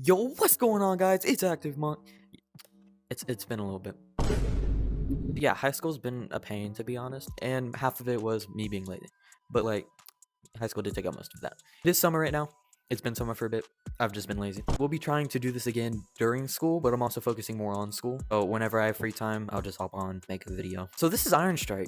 Yo, what's going on, guys? It's activemonk. It's been a little bit. Yeah, high school's been a pain, to be honest, and half of it was me being lazy. But like, high school did take up most of that. It is summer right now. It's been summer for a bit. I've just been lazy. We'll be trying to do this again during school, but I'm also focusing more on school. So whenever I have free time, I'll just hop on, make a video. So this is Ironstrike.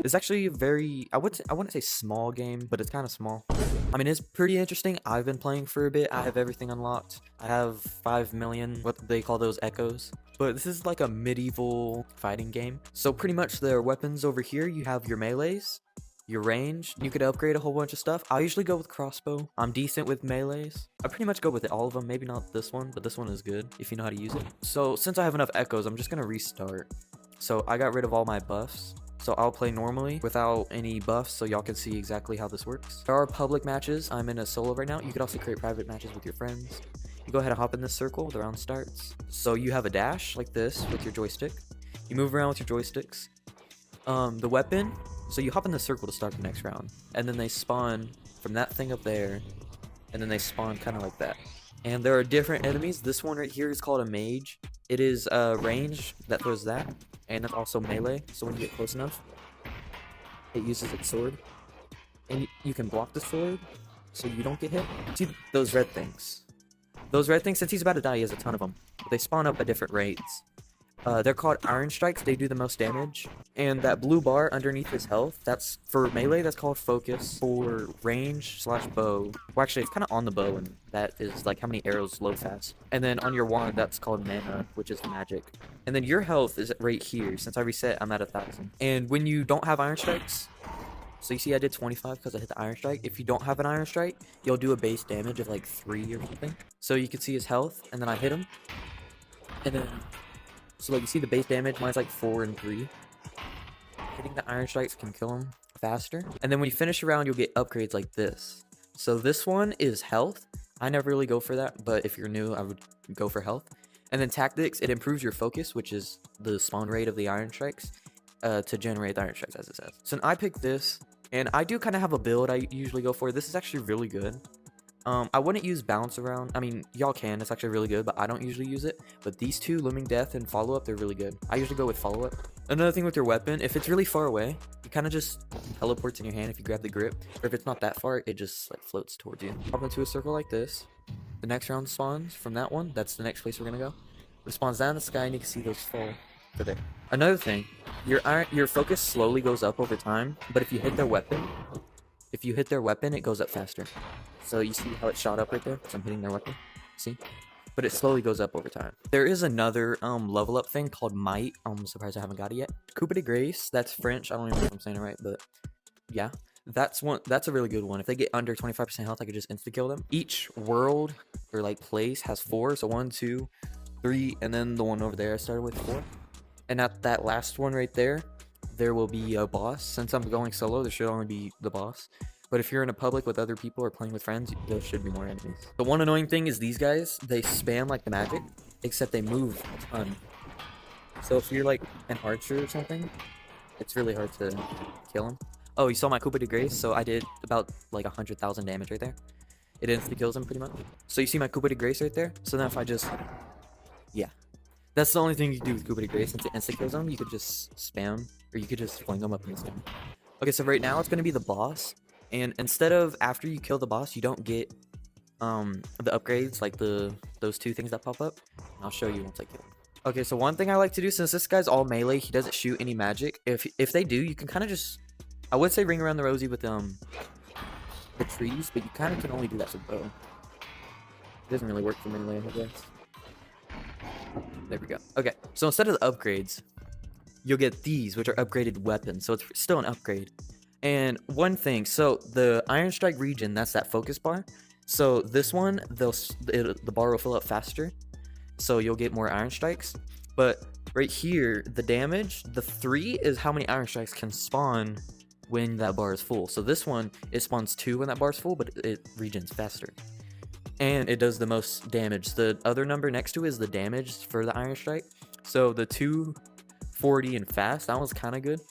It's actually a very, I wouldn't say small game, but it's kind of small. I mean, it's pretty interesting. I've been playing for a bit. I have everything unlocked. I have 5 million, what they call those echoes. But this is like a medieval fighting game. So pretty much their weapons over here, you have your melees, your range. You could upgrade a whole bunch of stuff. I usually go with crossbow. I'm decent with melees. I pretty much go with all of them. Maybe not this one, but this one is good if you know how to use it. So since I have enough echoes, I'm just gonna restart. So I got rid of all my buffs. So I'll play normally without any buffs so y'all can see exactly how this works. There are public matches. I'm in a solo right now. You could also create private matches with your friends. You go ahead and hop in this circle. The round starts. So you have a dash like this with your joystick. You move around with your joysticks. The weapon. So you hop in the circle to start the next round. And then they spawn from that thing up there. And then they spawn kind of like that. And there are different enemies. This one right here is called a mage. It is range that throws that. And that's also melee, so when you get close enough, it uses its sword. And you can block the sword, so you don't get hit. See those red things? Those red things, since he's about to die, he has a ton of them. They spawn up at different rates. They're called Ironstrikes, they do the most damage. And that blue bar underneath his health, that's for melee, that's called focus. For range / bow, well actually it's kind of on the bow, and that is like how many arrows load fast. And then on your wand, that's called mana, which is magic. And then your health is right here. Since I reset, I'm at 1,000. And when you don't have Ironstrikes, so you see I did 25 because I hit the Ironstrike. If you don't have an Ironstrike, you'll do a base damage of like 3 or something. So you can see his health, and then I hit him. And then so like you see the base damage, mine's like 4 and 3. Hitting the Ironstrikes can kill him faster. And then when you finish a round, you'll get upgrades like this. So this one is health. I never really go for that, but if you're new, I would go for health. And then tactics, it improves your focus, which is the spawn rate of the Ironstrikes, to generate the Ironstrikes, as it says. So I picked this, and I do kind of have a build I usually go for. This is actually really good. I wouldn't use bounce around. I mean, y'all can. It's actually really good, but I don't usually use it. But these two, Looming Death and Follow Up, they're really good. I usually go with Follow Up. Another thing with your weapon, if it's really far away, it kind of just teleports in your hand if you grab the grip. Or if it's not that far, it just like floats towards you. Hop into a circle like this. The next round spawns from that one. That's the next place we're gonna go. It spawns down in the sky, and you can see those fall to there. Another thing, your focus slowly goes up over time, but if you hit their weapon, it goes up faster. So you see how it shot up right there? Because I'm hitting their weapon. See? But it slowly goes up over time. There is another level up thing called Might. I'm surprised I haven't got it yet. Coupe de Grace, that's French. I don't even know if I'm saying it right, but yeah. That's a really good one. If they get under 25% health, I could just insta kill them. Each world or like place has 4. So 1, 2, 3, and then the one over there I started with 4. And at that last one right there, there will be a boss. Since I'm going solo, there should only be the boss. But if you're in a public with other people or playing with friends, there should be more enemies. The one annoying thing is these guys, they spam like the magic, except they move a ton. So if you're like an archer or something, it's really hard to kill him. Oh, you saw my Coupe de Grace? So I did about like 100,000 damage right there. It instantly kills him pretty much. So you see my Coupe de Grace right there? So then if I just... yeah. That's the only thing you can do with Coupe de Grace. Since it insta kills him, you could just spam, or you could just fling them up in the sky. Okay, so right now it's going to be the boss. And instead of after you kill the boss, you don't get the upgrades like those 2 things that pop up. I'll show you once I kill him. Okay, so one thing I like to do, since this guy's all melee, he doesn't shoot any magic. If they do, you can kind of just, I would say ring around the rosy with the trees, but you kind of can only do that with bow. It doesn't really work for melee, I guess. There we go. Okay, so instead of the upgrades, you'll get these, which are upgraded weapons. So it's still an upgrade. And one thing, so the Ironstrike region, that's that focus bar. So this one, the bar will fill up faster. So you'll get more Ironstrikes. But right here, the damage, the 3 is how many Ironstrikes can spawn when that bar is full. So this one, it spawns 2 when that bar is full, but it regens faster. And it does the most damage. The other number next to it is the damage for the Ironstrike. So the 240 and fast, that one's kind of good.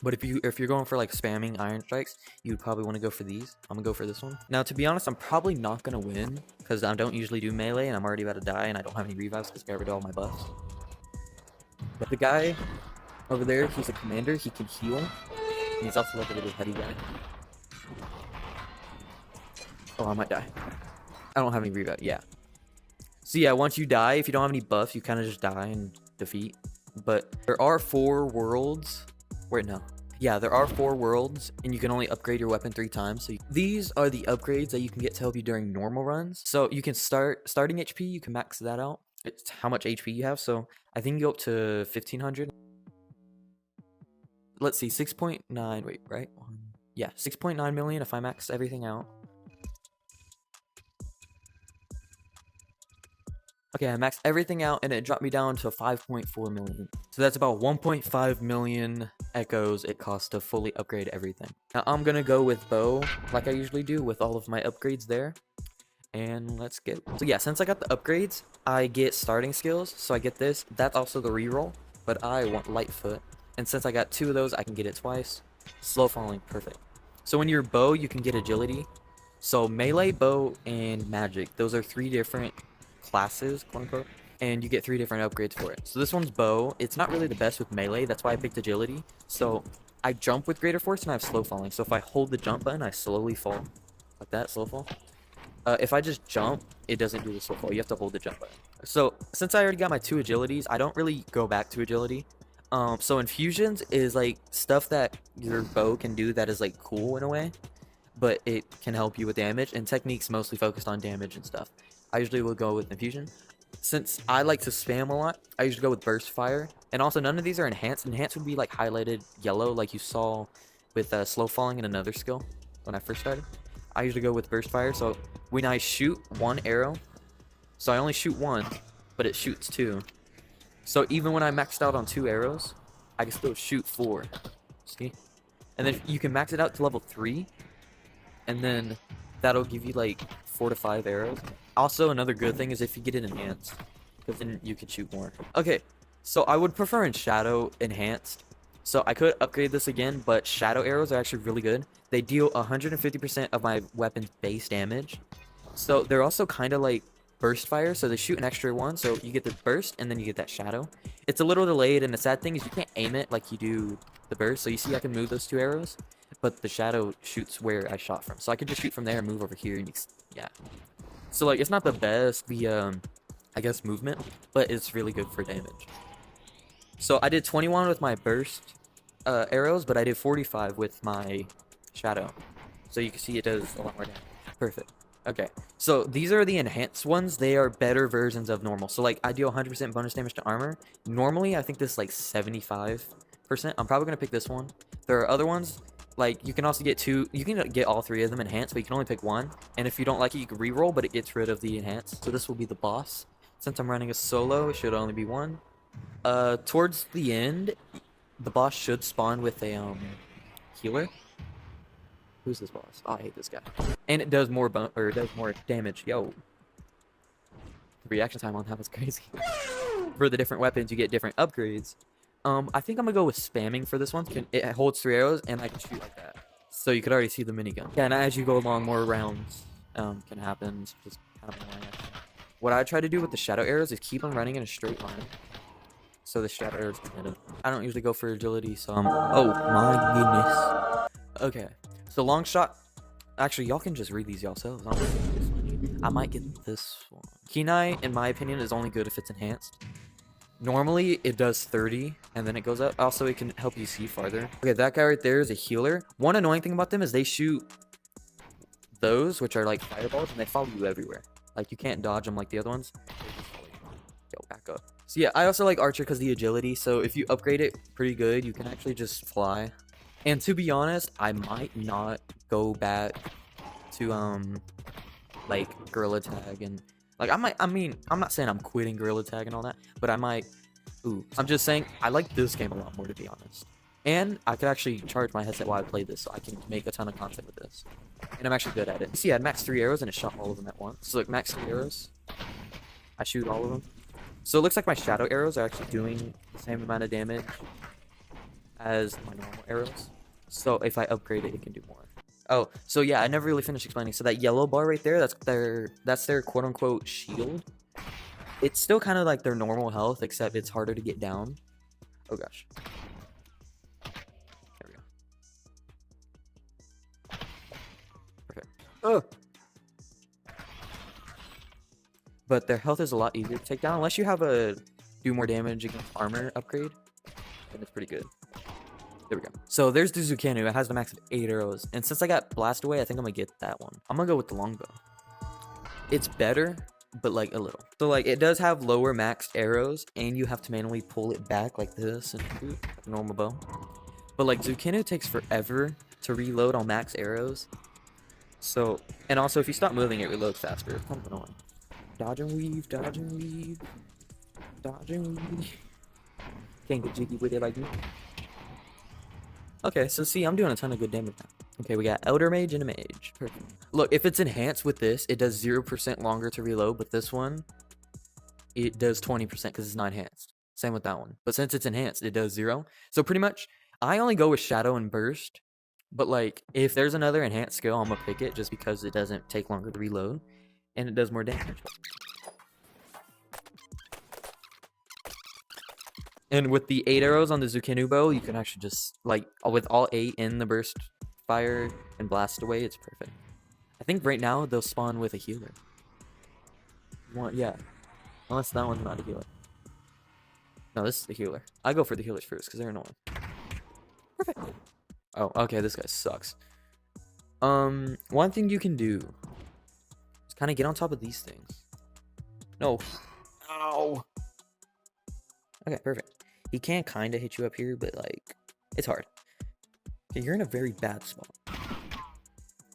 But if you're going for like spamming iron strikes, you'd probably want to go for these. I'm gonna go for this one. Now, to be honest, I'm probably not gonna win because I don't usually do melee and I'm already about to die and I don't have any revives because I got rid of all my buffs. But the guy over there, he's a commander. He can heal. And he's also like a little heady guy. Oh, I might die. I don't have any revive. Yeah. So yeah, once you die, if you don't have any buffs, you kind of just die and defeat. But there are 4 worlds. Wait, no. Yeah, there are 4 worlds, and you can only upgrade your weapon 3 times. So these are the upgrades that you can get to help you during normal runs. So you can starting HP, you can max that out. It's how much HP you have. So I think you go up to 1500. Let's see, 6.9. Wait, right? Yeah, 6.9 million if I max everything out. Okay, I maxed everything out and it dropped me down to 5.4 million. So that's about 1.5 million echoes it costs to fully upgrade everything. Now I'm gonna go with bow like I usually do with all of my upgrades there. And let's get... So yeah, since I got the upgrades, I get starting skills. So I get this. That's also the reroll, but I want Lightfoot. And since I got 2 of those, I can get it twice. Slow falling, perfect. So when you're bow, you can get agility. So melee, bow, and magic. Those are 3 different classes, quote unquote, and you get 3 different upgrades for it. So this one's bow. It's not really the best with melee. That's why I picked agility. So I jump with greater force and I have slow falling. So if I hold the jump button, I slowly fall. Like that, slow fall. If I just jump, it doesn't do the slow fall. You have to hold the jump button. So since I already got my 2 agilities, I don't really go back to agility. So infusions is like stuff that your bow can do that is like cool in a way, but it can help you with damage, and techniques mostly focused on damage and stuff. I usually will go with infusion. Since I like to spam a lot, I usually go with burst fire. And also none of these are enhanced. Enhanced would be like highlighted yellow like you saw with slow falling and another skill when I first started. I usually go with burst fire. So when I shoot 1 arrow, so I only shoot 1, but it shoots 2. So even when I maxed out on 2 arrows, I can still shoot 4. See? And then you can max it out to level 3. And then that'll give you like 4 to 5 arrows. Also, another good thing is if you get it enhanced, because then you can shoot more. Okay, so I would prefer in Shadow enhanced. So I could upgrade this again, but Shadow arrows are actually really good. They deal 150% of my weapon's base damage. So they're also kind of like burst fire, so they shoot an extra 1, so you get the burst and then you get that shadow. It's a little delayed, and the sad thing is you can't aim it like you do the burst. So you see I can move those 2 arrows, but the shadow shoots where I shot from. So I could just shoot from there and move over here, and yeah. So like it's not the best, I guess movement, but it's really good for damage. So I did 21 with my burst arrows, but I did 45 with my shadow. So you can see it does a lot more damage. Perfect. Okay, so these are the enhanced ones. They are better versions of normal. So like I deal 100% bonus damage to armor. Normally I think this is like 75%. I'm probably gonna pick this one. There are other ones, like you can also get 2. You can get all 3 of them enhanced, but you can only pick 1. And if you don't like it, you can reroll, but it gets rid of the enhanced. So this will be the boss. Since I'm running a solo, it should only be 1. Towards the end, the boss should spawn with a healer. Who's this boss? Oh, I hate this guy. And it does more damage. Yo. The reaction time on that was crazy. For the different weapons, you get different upgrades. I think I'm gonna go with spamming for this one. It holds 3 arrows, and I can shoot like that. So you could already see the minigun. Yeah, and as you go along, more rounds can happen. It's just kind of annoying. What I try to do with the shadow arrows is keep them running in a straight line. So the shadow arrows can hit them. I don't usually go for agility, so I'm... Oh my goodness. Okay. So long shot, actually y'all can just read these yourselves. I might get this one. Kenai, in my opinion, is only good if it's enhanced. Normally it does 30 and then it goes up. Also, it can help you see farther. Okay, that guy right there is a healer. One annoying thing about them is they shoot those, which are like fireballs, and they follow you everywhere. Like you can't dodge them like the other ones. Yo, back up. So yeah, I also like Archer because the agility. So if you upgrade it pretty good, you can actually just fly. And to be honest, I might not go back to like Gorilla Tag and like I mean I'm not saying I'm quitting Gorilla Tag and all that, but I might. I'm just saying I like this game a lot more, to be honest. And I could actually charge my headset while I play this, so I can make a ton of content with this. And I'm actually good at it. See, I had max 3 arrows and it shot all of them at once. So like max 3 arrows, I shoot all of them. So it looks like my shadow arrows are actually doing the same amount of damage as my normal arrows. So if I upgrade it, it can do more. Oh, so yeah, I never really finished explaining. So that yellow bar right there, that's their quote unquote shield. It's still kind of like their normal health, except it's harder to get down. Oh gosh. There we go. Perfect. Oh. But their health is a lot easier to take down unless you have a do more damage against armor upgrade. And it's pretty good. There we go. So there's the Zucanu. It has the max of 8 arrows. And since I got Blast Away, I think I'm gonna get that one. I'm gonna go with the longbow. It's better, but like a little. So like it does have lower maxed arrows, and you have to manually pull it back like this and shoot like a normal bow. But like Zucanu takes forever to reload on max arrows. So, and also if you stop moving, it reloads faster. It's kind of annoying. Dodge and weave, dodge and weave, dodge and weave. Can't get jiggy with it like me. Okay, so see, I'm doing a ton of good damage now. Okay, we got Elder Mage and a Mage. Perfect. Look, if it's enhanced with this, it does 0% longer to reload, but this one, it does 20% because it's not enhanced. Same with that one. But since it's enhanced, it does 0. So pretty much, I only go with Shadow and Burst. But like, if there's another enhanced skill, I'm gonna pick it just because it doesn't take longer to reload. And it does more damage. And with the 8 arrows on the Zucanu bow, you can actually just, like, with all 8 in the burst fire and blast away, it's perfect. I think right now they'll spawn with a healer. Yeah. Unless that one's not a healer. No, this is the healer. I go for the healers first because they're annoying. Perfect. Oh, okay, this guy sucks. One thing you can do is kind of get on top of these things. No. Ow. Okay, perfect. He can kind of hit you up here, but like, it's hard. Okay, you're in a very bad spot.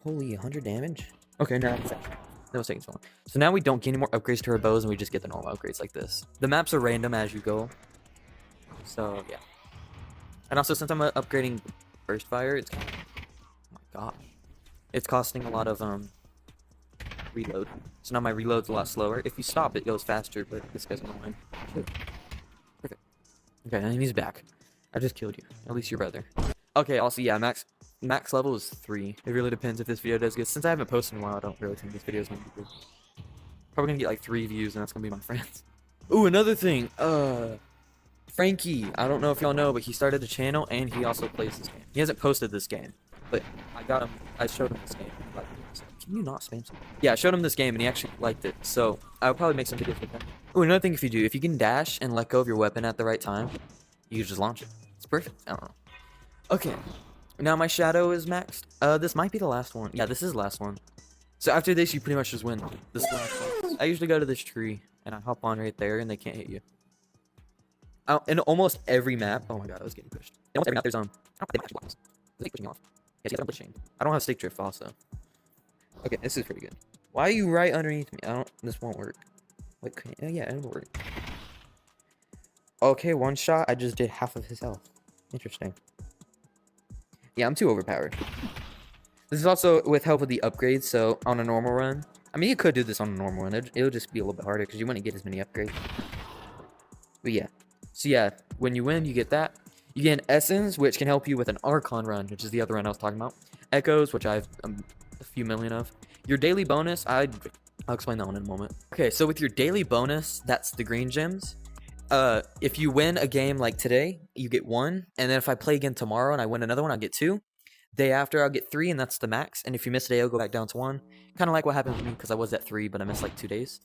Holy, 100 damage? Okay, no, that was taking so long. So now we don't get any more upgrades to our bows, and we just get the normal upgrades like this. The maps are random as you go. So, yeah. And also, since I'm upgrading burst fire, it's kind of, oh my gosh. It's costing a lot of, reload. So now my reload's a lot slower. If you stop, it goes faster, but this guy's annoying. Perfect. Okay, and he's back. I just killed you. At least your brother. Okay, also, yeah, max level is 3. It really depends if this video does good. Since I haven't posted in a while, I don't really think this video is gonna be good. Probably gonna get like 3 views, and that's gonna be my friends. Ooh, another thing. Frankie. I don't know if y'all know, but he started a channel, and he also plays this game. He hasn't posted this game, but I got him. I showed him this game. Can you not spam something? Yeah, I showed him this game, and he actually liked it. So I'll probably make some videos with that. Ooh, another thing if you can dash and let go of your weapon at the right time, you can just launch it. It's perfect. I don't know. Okay. Now my shadow is maxed. This might be the last one. Yeah, this is the last one. So after this, you pretty much just win. This is the last one. I usually go to this tree, and I hop on right there, and they can't hit you. In almost every map. Oh my god, I was getting pushed. In almost every map, there's I don't think actually blocks. Is he pushing me off? Yes, I'm pushing. I don't have stick drift also. Okay, this is pretty good. Why are you right underneath me? This won't work. Wait, yeah, it'll work. Okay, one shot. I just did half of his health. Interesting. Yeah, I'm too overpowered. This is also with help of the upgrades, so on a normal run. I mean, you could do this on a normal run. It'll just be a little bit harder because you wouldn't get as many upgrades. But yeah. So yeah, when you win, you get that. You get an Essence, which can help you with an Archon run, which is the other run I was talking about. Echoes, which I have a few million of. Your daily bonus, I'll explain that one in a moment. Okay, so with your daily bonus, that's the green gems. If you win a game like today, you get 1. And then if I play again tomorrow and I win another one, I'll get 2. Day after, I'll get 3, and that's the max. And if you miss a day, I'll go back down to 1. Kind of like what happened to me, because I was at 3, but I missed like 2 days.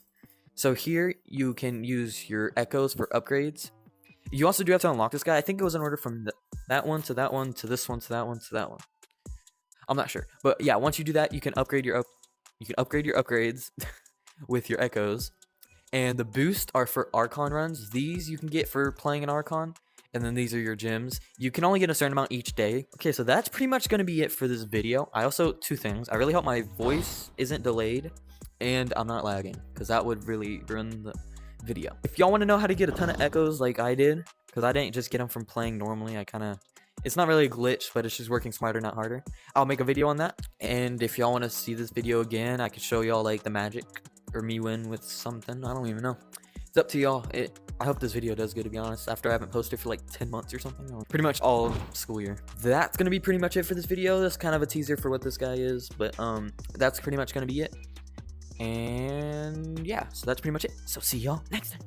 So here, you can use your echoes for upgrades. You also do have to unlock this guy. I think it was in order from that one to that one to this one to that one to that one. I'm not sure. But yeah, once you do that, you can upgrade your upgrades with your echoes. And the boost are for Archon runs. These you can get for playing an Archon. And then these are your gems. You can only get a certain amount each day. Okay, so that's pretty much going to be it for this video. I also, 2 things. I really hope my voice isn't delayed. And I'm not lagging, because that would really ruin the video. If y'all want to know how to get a ton of echoes like I did, because I didn't just get them from playing normally. It's not really a glitch, but it's just working smarter, not harder. I'll make a video on that. And if y'all want to see this video again, I could show y'all like the magic or me win with something. I don't even know. It's up to y'all. I hope this video does good, to be honest, after I haven't posted for like 10 months or something, or pretty much all school year. That's gonna be pretty much it for this video. That's kind of a teaser for what this guy is, but that's pretty much gonna be it. And yeah, so that's pretty much it. So see y'all next time.